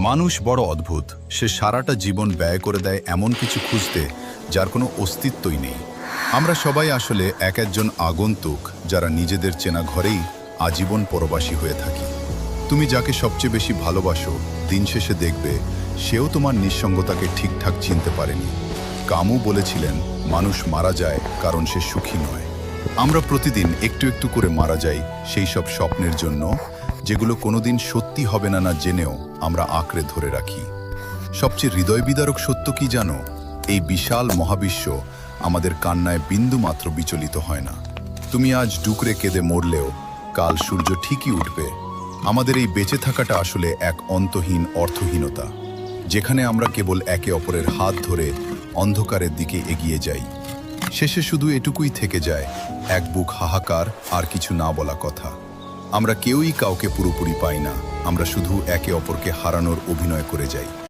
মানুষ বড় অদ্ভুত। সে সারাটা জীবন ব্যয় করে দেয় এমন কিছু খুঁজতে যার কোনো অস্তিত্বই নেই। আমরা সবাই আসলে এক একজন আগন্তুক, যারা নিজেদের চেনা ঘরেই আজীবন পরবাসী হয়ে থাকি। তুমি যাকে সবচেয়ে বেশি ভালোবাসো, দিন শেষে দেখবে সেও তোমার নিঃসঙ্গতাকে ঠিকঠাক চিনতে পারেনি। কামু বলেছিলেন, মানুষ মারা যায় কারণ সে সুখী নয়। আমরা প্রতিদিন একটু একটু করে মারা যাই সেই সব স্বপ্নের জন্য, যেগুলো কোনোদিন সত্যি হবে না জেনেও আমরা আঁকড়ে ধরে রাখি। সবচেয়ে হৃদয় বিদারক সত্য কি জানো? এই বিশাল মহাবিশ্ব আমাদের কান্নায় বিন্দু মাত্র বিচলিত হয় না। তুমি আজ ডুকরে কেঁদে মরলেও কাল সূর্য ঠিকই উঠবে। আমাদের এই বেঁচে থাকাটা আসলে এক অন্তহীন অর্থহীনতা, যেখানে আমরা কেবল একে অপরের হাত ধরে অন্ধকারের দিকে এগিয়ে যাই। শেষে শুধু এটুকুই থেকে যায়, এক বুক হাহাকার আর কিছু না বলা কথা। আমরা কেউই কাউকে পুরোপুরি পাই না, আমরা শুধু একে অপরকে হারানোর অভিনয় করে যাই।